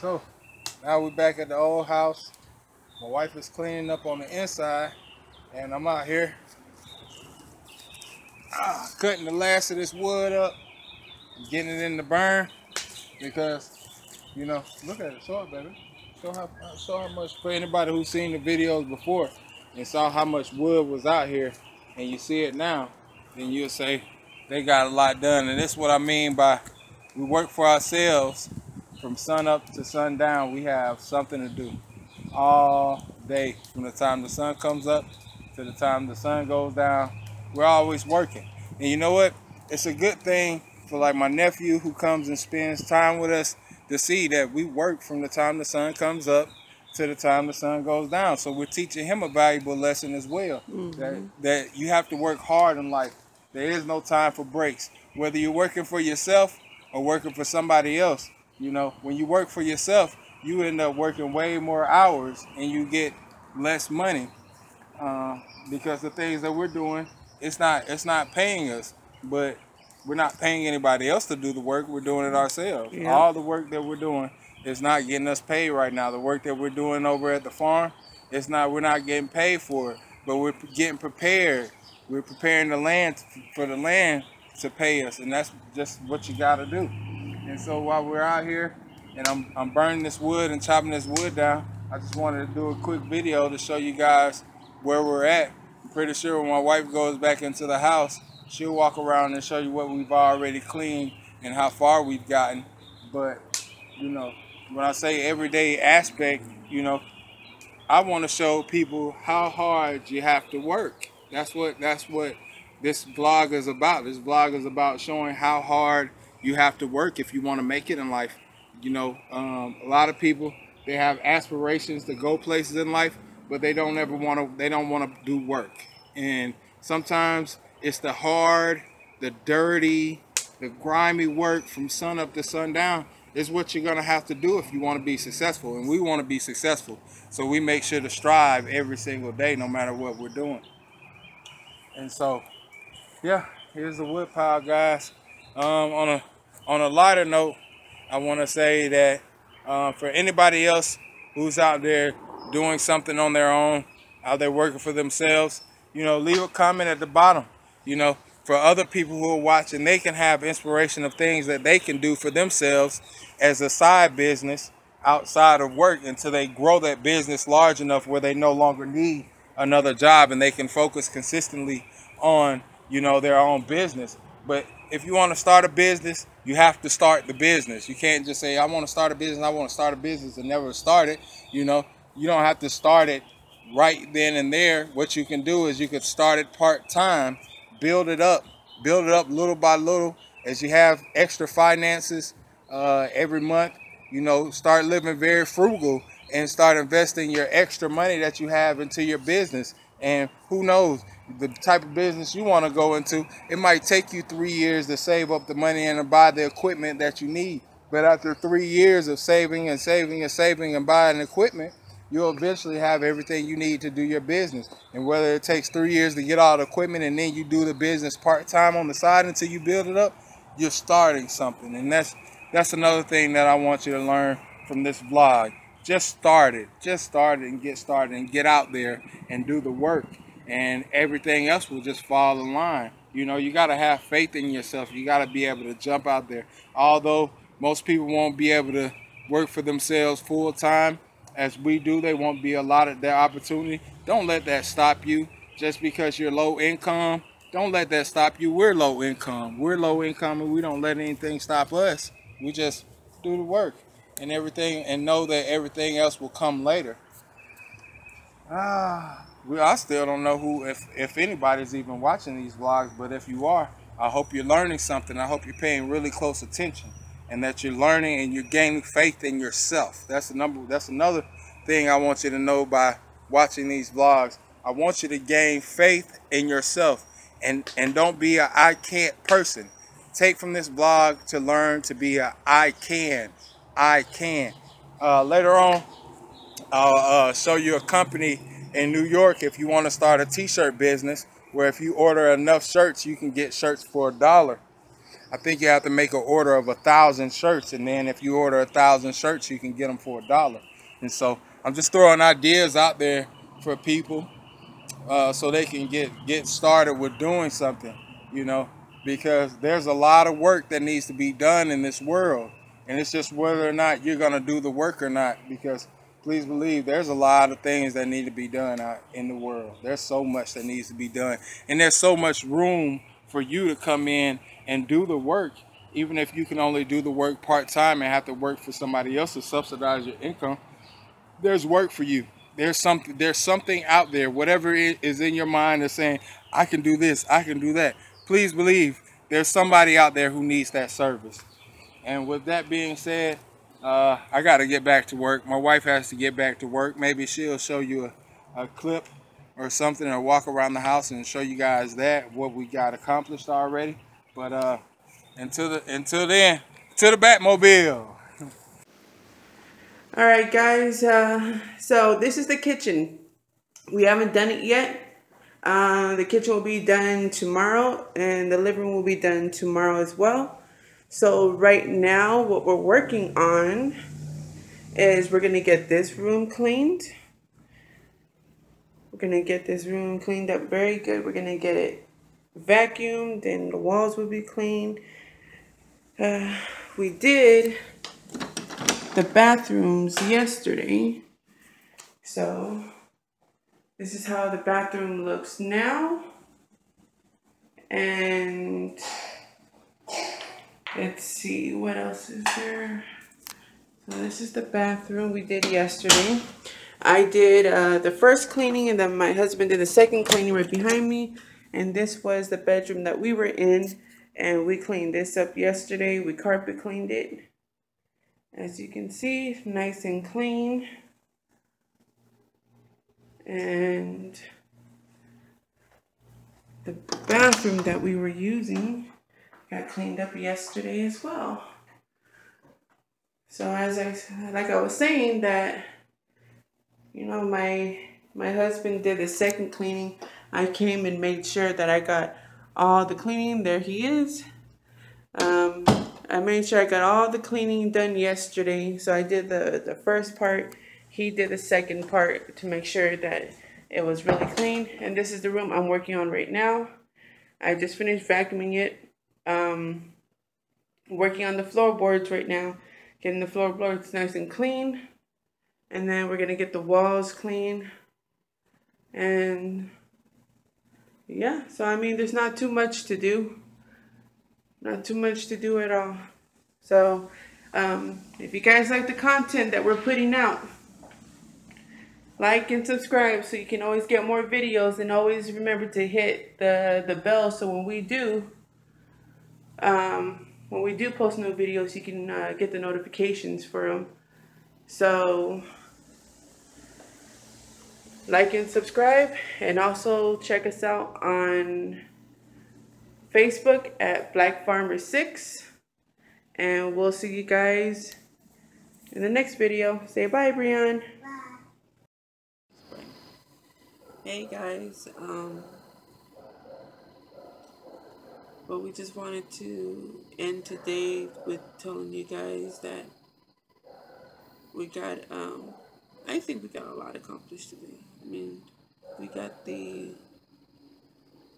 So now we're back at the old house. My wife is cleaning up on the inside, and I'm out here cutting the last of this wood up, getting it in the burn because, look at it, show it, baby. Show how much, for anybody who's seen the videos before and saw how much wood was out here, and you see it now, then you'll say they got a lot done. And this is what I mean by we work for ourselves from sun up to sundown. We have something to do all day from the time the sun comes up to the time the sun goes down. We're always working. And you know what? It's a good thing for like my nephew who comes and spends time with us to see that we work from the time the sun comes up to the time the sun goes down. So we're teaching him a valuable lesson as well. That you have to work hard in life. There is no time for breaks. Whether you're working for yourself or working for somebody else, when you work for yourself, you end up working way more hours and you get less money because the things that we're doing, it's not paying us, but we're not paying anybody else to do the work. We're doing it ourselves. Yep. All the work that we're doing is not getting us paid right now. The work that we're doing over at the farm, we're not getting paid for it, but we're getting prepared. We're preparing the land for the land to pay us, and that's just what you got to do. And so while we're out here and I'm burning this wood and chopping this wood down, I just wanted to do a quick video to show you guys where we're at. I'm pretty sure when my wife goes back into the house, she'll walk around and show you what we've already cleaned and how far we've gotten. But, when I say everyday aspect, I want to show people how hard you have to work. That's what this vlog is about. This vlog is about showing how hard you have to work if you want to make it in life. A lot of people, they have aspirations to go places in life, but they don't want to do work. And sometimes it's the hard, the dirty, the grimy work from sun up to sundown is what you're going to have to do if you want to be successful. And we want to be successful. So we make sure to strive every single day, no matter what we're doing. And so, yeah, here's the wood pile, guys. On a lighter note, I want to say that for anybody else who's out there doing something on their own, out there working for themselves, leave a comment at the bottom. For other people who are watching, they can have inspiration of things that they can do for themselves as a side business outside of work until they grow that business large enough where they no longer need another job and they can focus consistently on, their own business. But if you want to start a business, you have to start the business. You can't just say, I want to start a business, and never start it. You don't have to start it right then and there. What you can do is you could start it part-time, build it up little by little as you have extra finances every month. Start living very frugal and start investing your extra money that you have into your business. And who knows, the type of business you want to go into, it might take you 3 years to save up the money and to buy the equipment that you need. But after 3 years of saving and buying equipment, you'll eventually have everything you need to do your business. And whether it takes 3 years to get all the equipment and then you do the business part-time on the side until you build it up, you're starting something. And that's another thing that I want you to learn from this vlog. Just start it and get started and get out there and do the work, and everything else will just fall in line. You got to have faith in yourself. You got to be able to jump out there. Although most people won't be able to work for themselves full time as we do, they won't be allotted their opportunity. Don't let that stop you. Just because you're low income, don't let that stop you. We're low income and we don't let anything stop us. We just do the work and everything, and know that everything else will come later. I still don't know if anybody's even watching these vlogs, but if you are, I hope you're learning something. I hope you're paying really close attention and that you're learning and you're gaining faith in yourself. That's another thing I want you to know by watching these vlogs. I want you to gain faith in yourself and don't be a I can't person. Take from this vlog to learn to be a I can. Later on, I'll show you a company in New York if you want to start a t-shirt business where if you order enough shirts, you can get shirts for $1. I think you have to make an order of 1,000 shirts, and then if you order 1,000 shirts, you can get them for $1. And so I'm just throwing ideas out there for people, so they can get started with doing something, you know, because there's a lot of work that needs to be done in this world, and it's just whether or not you're gonna do the work or not. Because please believe, there's a lot of things that need to be done out in the world. There's so much that needs to be done, and there's so much room for you to come in and do the work, even if you can only do the work part-time and have to work for somebody else to subsidize your income. There's work for you. There's something out there, whatever is in your mind that's saying, I can do this, I can do that. Please believe there's somebody out there who needs that service. And with that being said, I got to get back to work. My wife has to get back to work. Maybe she'll show you a clip or something, or walk around the house and show you guys what we got accomplished already. But until then, to the Batmobile. All right, guys. So this is the kitchen. We haven't done it yet. The kitchen will be done tomorrow, and the living room will be done tomorrow as well. So right now, what we're working on is we're gonna get this room cleaned. We're gonna get this room cleaned up very good. We're gonna get it vacuumed, and the walls will be clean. We did the bathrooms yesterday, so this is how the bathroom looks now. And let's see, what else is there? So this is the bathroom we did yesterday. I did the first cleaning, and then my husband did the second cleaning right behind me. And this was the bedroom that we were in, and we cleaned this up yesterday. We carpet cleaned it. As you can see, nice and clean. And the bathroom that we were using got cleaned up yesterday as well. So like I was saying, that, you know, my husband did the second cleaning. I came and made sure that I got all the cleaning. There he is. I made sure I got all the cleaning done yesterday. So I did the first part. He did the second part to make sure that it was really clean. And this is the room I'm working on right now. I just finished vacuuming it. Working on the floorboards right now. Getting the floorboards nice and clean. And then we're going to get the walls clean. And yeah, so I mean, there's not too much to do. Not too much to do at all. So, if you guys like the content that we're putting out, like and subscribe so you can always get more videos, and always remember to hit the bell so when we do post new videos, you can get the notifications for them. So, like and subscribe, and also check us out on Facebook at Black Farmer 6, and we'll see you guys in the next video. Say bye, Brian. Bye. Hey guys, well, we just wanted to end today with telling you guys that we got I think we got a lot accomplished today. I mean, we got the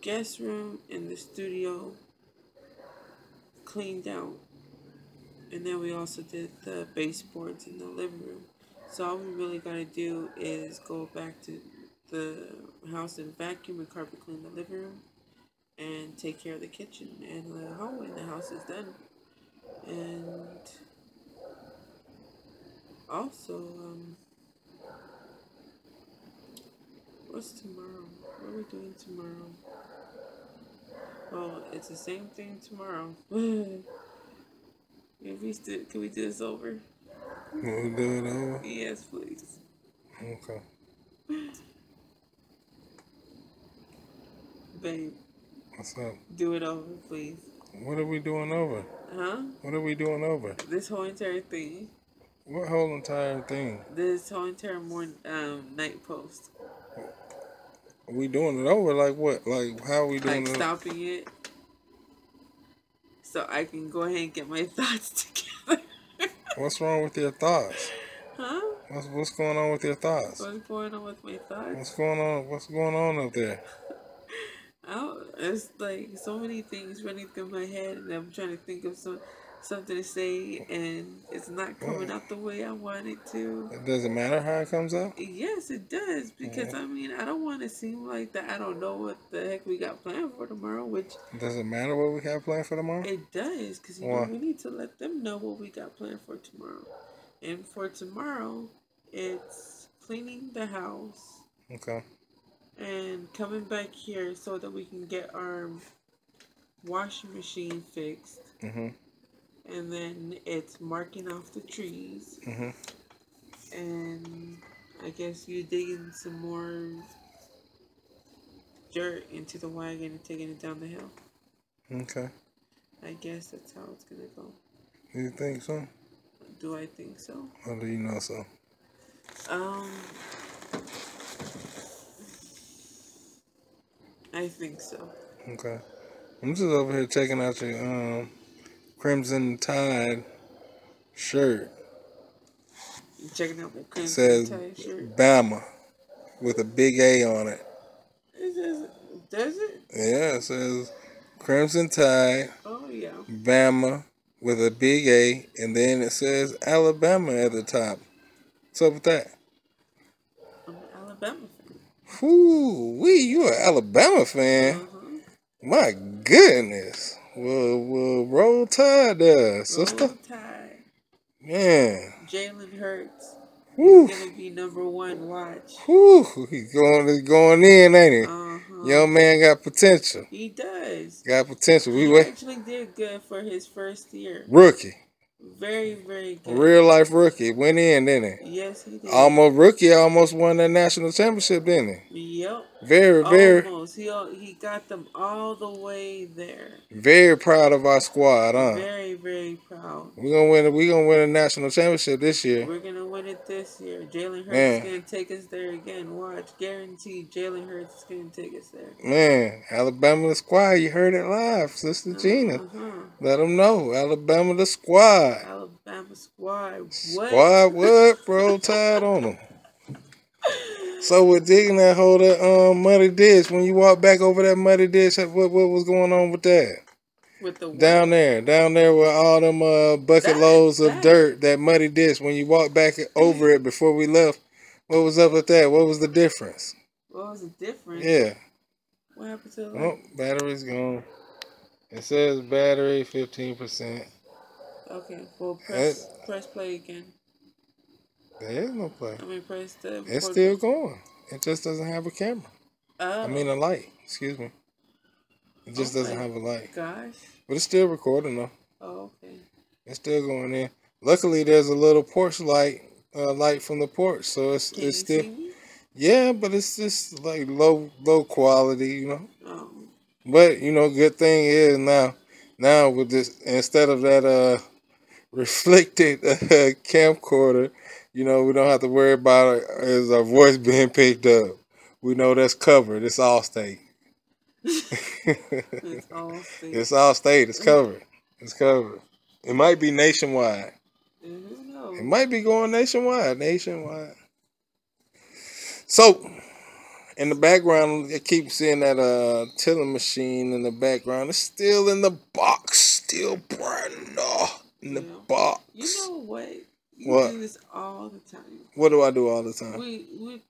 guest room and the studio cleaned out, and then we also did the baseboards in the living room. So all we really gotta do is go back to the house and vacuum and carpet clean the living room and take care of the kitchen and the hallway. The house is done. And also, what's tomorrow? What are we doing tomorrow? Well, it's the same thing tomorrow. Can we do this over? Will we do it over? Yes, please. Okay. Babe. What's up? Do it over, please. What are we doing over? Huh? What are we doing over? This whole entire thing. What whole entire thing? This whole entire night post. Are we doing it over? Like what? Like how are we doing it? Like so I can go ahead and get my thoughts together. What's wrong with your thoughts? Huh? What's going on with your thoughts? What's going on with my thoughts? What's going on? What's going on up there? It's like so many things running through my head, and I'm trying to think of something to say, and it's not coming out the way I want it to. It doesn't matter how it comes out? Yes, it does, because I mean, I don't want to seem like that I don't know what the heck we got planned for tomorrow, which... Does it matter what we have planned for tomorrow? It does, because you know, we need to let them know what we got planned for tomorrow. And for tomorrow, it's cleaning the house. Okay. And coming back here so that we can get our washing machine fixed. Mm-hmm. And then it's marking off the trees. Mm-hmm. And I guess you digging some more dirt into the wagon and taking it down the hill. Okay. I guess that's how it's gonna go. You think so? Do I think so? Or do you know so? I think so. Okay. I'm just over here checking out your Crimson Tide shirt. You checking out my It Crimson says Tide shirt? Bama with a big A on it. It says, does it? Yeah, it says Crimson Tide, Oh, yeah. Bama with a big A, and then it says Alabama at the top. What's up with that? I'm an Alabama fan. Whoo-wee, you an Alabama fan? My goodness. Well, roll Tide there, sister. Roll Tide. Man. Jalen Hurts. Woo. He's going to be #1 watch. Whoo. He's going in, ain't he? Young man got potential. He does. Got potential. He actually did good for his first year. Rookie. Very, very good. Real life rookie. Went in, didn't he? Yes, he did. Almost rookie. Almost won that national championship, didn't he? Yep. Very. Almost. He got them all the way there. Very proud of our squad, huh? Very, very proud. We're gonna win a national championship this year. We're gonna win it this year. Jalen Hurts is gonna take us there again. Watch, guaranteed. Jalen Hurts is gonna take us there. Man, Alabama the squad. You heard it live, Sister Gina. Let them know, Alabama the squad. Alabama squad. What? Squad what? Roll Tide on them. So we're digging that hole, that muddy ditch. When you walk back over that muddy ditch, what was going on with that? With the what? Down there with all them bucket loads of dirt, that muddy ditch. When you walk back over it before we left, what was up with that? What was the difference? What was the difference? Yeah. What happened to the Oh, battery's gone. It says battery 15%. Okay, well press play again. There is no play. I mean, press the... It's still going. It just doesn't have a camera. I mean, a light. Excuse me. It just doesn't have a light. Gosh. But it's still recording, though. Oh, okay. It's still going in. Luckily, there's a little porch light from the porch, so it's still... See me? Yeah, but it's just like low quality, you know. Oh. But, you know, good thing is now with this, instead of that reflected camcorder, you know, we don't have to worry about as our voice being picked up. We know that's covered. It's Allstate. It's Allstate. It's Allstate. It's covered. It's covered. It might be nationwide. Who knows? It might be going nationwide. So, in the background, I keep seeing that tilling machine in the background. It's still in the box. Still brand new in the box. You know what? What? Do this all the time. What do I do all the time?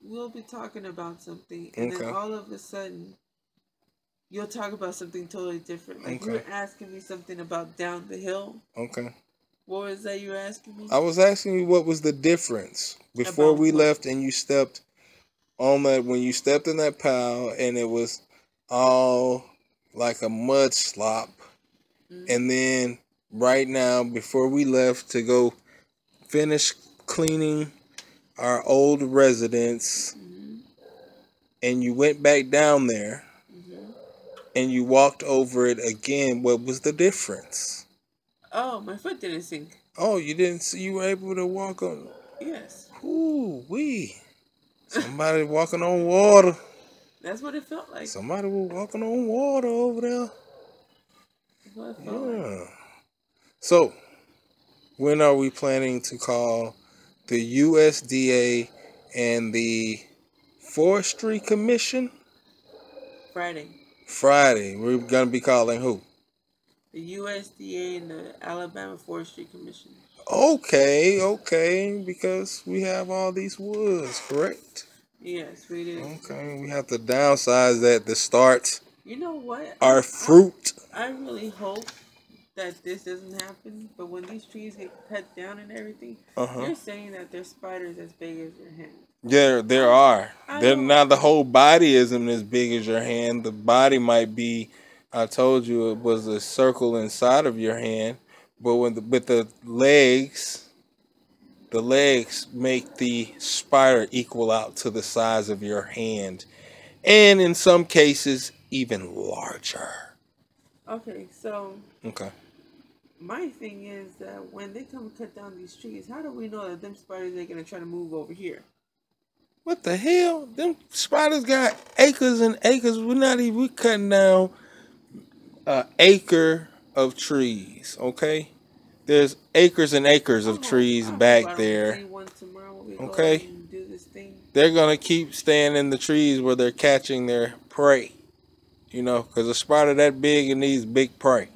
We'll be talking about something, and then all of a sudden, you'll talk about something totally different. Like you were asking me something about down the hill. Okay. What was that you were asking me? I was asking you what was the difference before we left, and you stepped on that, when you stepped in that pile, and it was all like a mud slop, and then right now before we left to go finish cleaning our old residence, and you went back down there and you walked over it again. What was the difference? Oh, my foot didn't sink. Oh, you didn't see? You were able to walk on? Yes. Ooh, somebody walking on water. That's what it felt like. Somebody was walking on water over there. what it felt like. Yeah. So, when are we planning to call the USDA and the Forestry Commission? Friday. Friday. We're going to be calling who? The USDA and the Alabama Forestry Commission. Okay, because we have all these woods, correct? Yes, we do. Okay, we have to downsize that to start You know what? our fruit. I really hope that this doesn't happen, but when these trees get cut down and everything, you're saying that there's spiders as big as your hand. Yeah, there are. They're not, the whole body isn't as big as your hand. The body might be, I told you it was a circle inside of your hand, but with the legs make the spider equal out to the size of your hand, and in some cases even larger. Okay, so okay. My thing is that when they come cut down these trees, how do we know that them spiders are gonna try to move over here? What the hell? Them spiders got acres and acres. We're cutting down an acre of trees, okay? There's acres and acres of trees back there. Okay? They're going to keep staying in the trees where they're catching their prey. You know, because a spider that big, it needs big prey.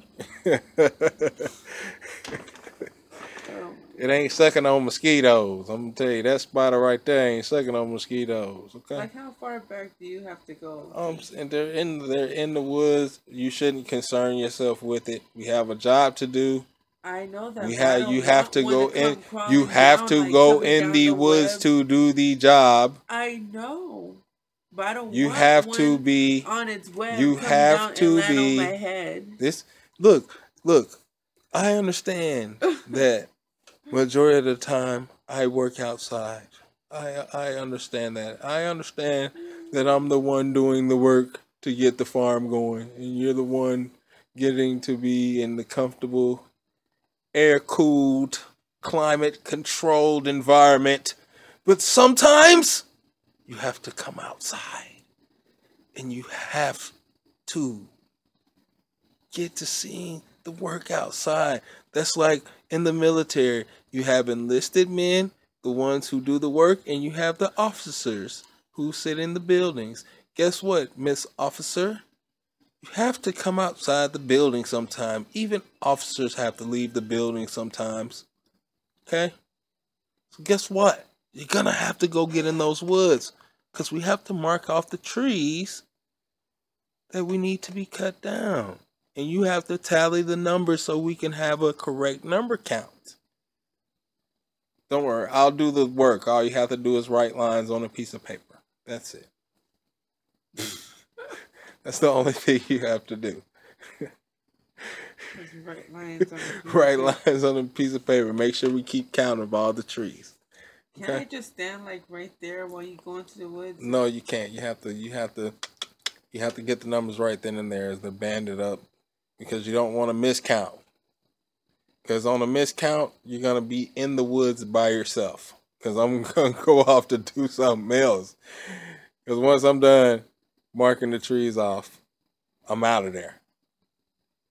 It ain't sucking on mosquitoes. I'm gonna tell you, that spider right there ain't sucking on mosquitoes. Okay. Like, how far back do you have to go? And they're in the woods. You shouldn't concern yourself with it. We have a job to do. I know that. You have to go in. You have to go in the woods to do the job. I know, but I don't. You have to be on its web. You have to be. On my head. This look. I understand that. Majority of the time, I work outside. I understand that. I understand that I'm the one doing the work to get the farm going, and you're the one getting to be in the comfortable, air-cooled, climate-controlled environment. But sometimes, you have to come outside, and you have to get to seeing the work outside. That's like in the military. You have enlisted men, the ones who do the work, and you have the officers who sit in the buildings. Guess what, Miss Officer? You have to come outside the building sometime. Even officers have to leave the building sometimes. Okay? So guess what? You're going to have to go get in those woods, because we have to mark off the trees that we need to be cut down. And you have to tally the numbers so we can have a correct number count. Don't worry, I'll do the work. All you have to do is write lines on a piece of paper. That's it. That's the only thing you have to do. Write lines on a piece of paper. Make sure we keep count of all the trees. Okay? Can I just stand like right there while you go into the woods? No, you can't. You have to get the numbers right then and there as they're banded up, because you don't want to miscount. Because on a miscount, you're going to be in the woods by yourself. Because I'm going to go off to do something else. Because once I'm done marking the trees off, I'm out of there.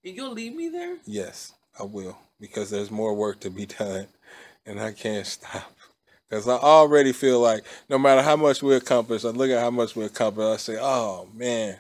You going to leave me there? Yes, I will. Because there's more work to be done. And I can't stop. Because I already feel like no matter how much we accomplish, I look at how much we accomplish, I say, oh, man,